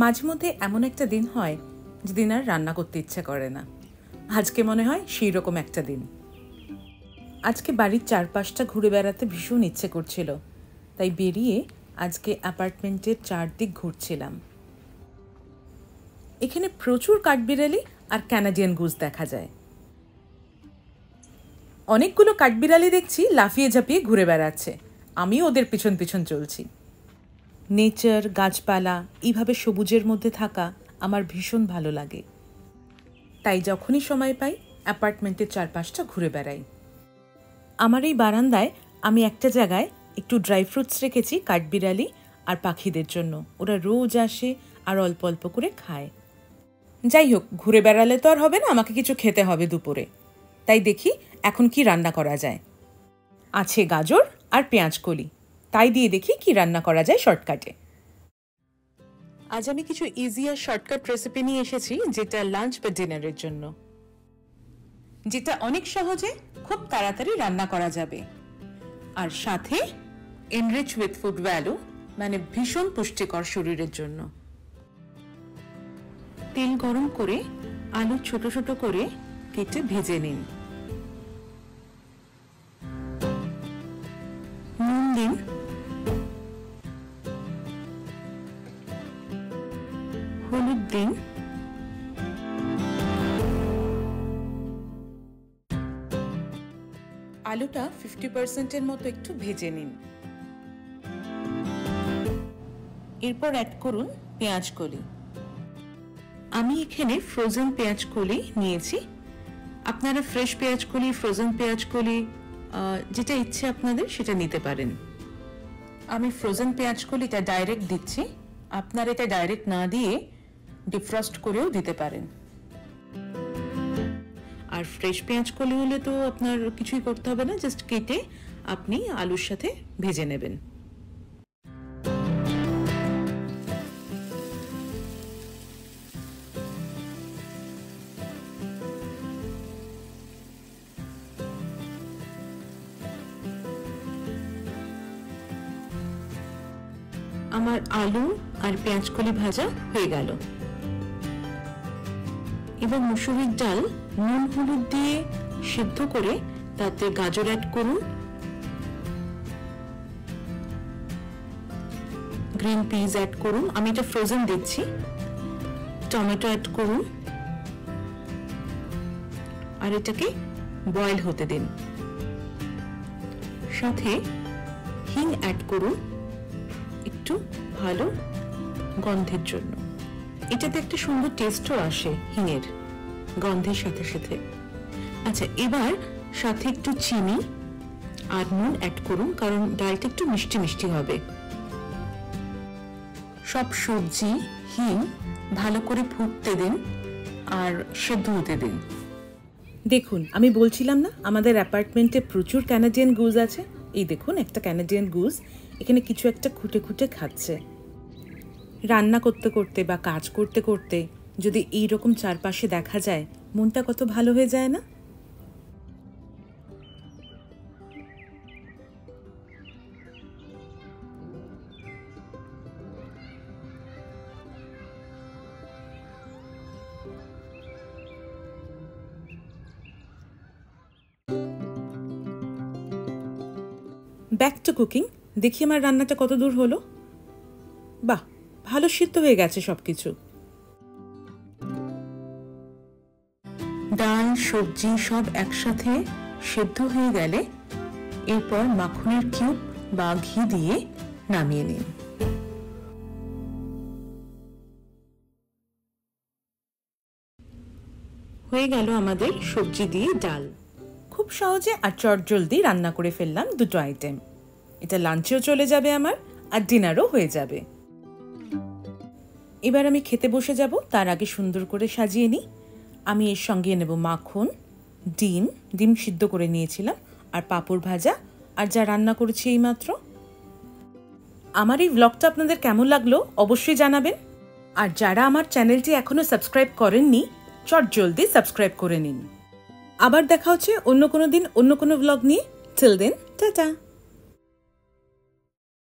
মাঝে মধ্যে এমন একটা দিন হয় যেদিন আর রান্না করতে ইচ্ছা করে না। আজকে মনে হয় সেই রকম একটা দিন। আজকে বাড়ির চারপাশটা ঘুরে বেড়াতে ভীষণ ইচ্ছে করছিল, তাই বেরিয়ে আজকে অ্যাপার্টমেন্টের চারদিক ঘুরছিলাম। এখানে প্রচুর কাঠবিড়ালি আর ক্যানাডিয়ান গুজ দেখা যায়। অনেকগুলো কাঠবিড়ালি দেখছি লাফিয়ে ঝাঁপিয়ে ঘুরে বেড়াচ্ছে, আমিও ওদের পিছন পিছন চলছি। নেচার, গাছপালা, এইভাবে সবুজের মধ্যে থাকা আমার ভীষণ ভালো লাগে, তাই যখনই সময় পাই অ্যাপার্টমেন্টের চারপাশটা ঘুরে বেড়াই। আমার এই বারান্দায় আমি একটা জায়গায় একটু ড্রাই ফ্রুটস রেখেছি কাঠবিড়ালি আর পাখিদের জন্য। ওরা রোজ আসে আর অল্প অল্প করে খায়। যাই হোক, ঘুরে বেড়ালে তো আর হবে না, আমাকে কিছু খেতে হবে দুপুরে। তাই দেখি এখন কি রান্না করা যায়। আছে গাজর আর পেঁয়াজ কলি, তাই দিয়ে দেখি কি রান্না করা যায় শর্টকাটে। আজ আমি কিছু ইজি আর শর্টকাট রেসিপি নিয়ে এসেছি, যেটা লাঞ্চ বা ডিনারের জন্য, যেটা অনেক সহজে খুব তাড়াতাড়ি রান্না করা যাবে, আর সাথে এনরিচ উইথ ফুড ভ্যালু, মানে ভীষণ পুষ্টিকর শরীরের জন্য। তেল গরম করে আলু ছোট ছোট করে কেটে ভেজে নিন। নুন দিন, হলুদ দিন, আলুটা 50% মতো একটু ভেজে নিন। এরপর অ্যাড করুন পেঁয়াজ কলি। আমি এখানে ফ্রোজেন পেঁয়াজ কলি নিয়েছি। আপনারা ফ্রেশ পেঁয়াজ কলি, ফ্রোজেন পেঁয়াজ কলি, যেটা ইচ্ছে আপনাদের সেটা নিতে পারেন। আমি ফ্রোজেন পেঁয়াজ কলিটা ডাইরেক্ট দিচ্ছি, আপনারা এটা ডাইরেক্ট না দিয়ে ডিফ্রস্ট করেও দিতে পারেন। আর ফ্রেশ পেঁয়াজ কলি হলে তো আপনার কিছুই করতে হবে না, জাস্ট কেটে আপনি আলুর সাথে ভেজে নেবেন। আমার আলু আর পেঁয়াজ কলি ভাজা হয়ে গেল। এবার মুসুরির ডাল নুন হলুদ দিয়ে সিদ্ধ করে তাতে গাজর অ্যাড করুন, গ্রিন পিস অ্যাড করুন, আমি এটা ফ্রোজেন দিচ্ছি, টমেটো অ্যাড করুন, আর এটাকে বয়েল হতে দিন। সাথে হিং অ্যাড করুন একটু ভালো গন্ধের জন্য। এটাতে একটা সুন্দর টেস্টও আসে হিঙের গন্ধের সাথে সাথে। আচ্ছা, এবার সাথে একটু চিনি আর নুন অ্যাড করুন, কারণ ডালটা একটু মিষ্টি মিষ্টি হবে। সব সবজি, হিং ভালো করে ফুটতে দিন আর সেদ্ধ হতে দিন। দেখুন, আমি বলছিলাম না আমাদের অ্যাপার্টমেন্টে প্রচুর ক্যানাডিয়ান গুজ আছে। এই দেখুন, একটা ক্যানাডিয়ান গুজ এখানে কিছু একটা খুঁটে খুঁটে খাচ্ছে। রান্না করতে করতে বা কাজ করতে করতে যদি এইরকম চারপাশে দেখা যায়, মনটা কত ভালো হয়ে যায় না? Back to cooking. দেখি আমার রান্নাটা কত দূর হলো। বাহ, ভালো সিদ্ধ হয়ে গেছে সবকিছু। ডাল, সবজি সব একসাথে সিদ্ধ হয়ে গেলে এরপর মাখনের কিউব বা ঘি দিয়ে নামিয়ে নিন। হয়ে গেল আমাদের সবজি দিয়ে ডাল। খুব সহজে আর চটজলদি রান্না করে ফেললাম দুটো আইটেম। এটা লাঞ্চেও চলে যাবে আমার, আর ডিনারও হয়ে যাবে। এবার আমি খেতে বসে যাব, তার আগে সুন্দর করে সাজিয়ে নিই। আমি এর সঙ্গে নেব মাখন, ডিম সিদ্ধ করে নিয়েছিলাম, আর পাঁপড় ভাজা, আর যা রান্না করেছি এইমাত্র। আমার এই ব্লগটা আপনাদের কেমন লাগলো অবশ্যই জানাবেন। আর যারা আমার চ্যানেলটি এখনো সাবস্ক্রাইব করেননি, চটজলদি সাবস্ক্রাইব করে নিন। আবার দেখা হচ্ছে অন্য কোনো দিন অন্য কোনো ব্লগ নিয়ে। Till then, tata.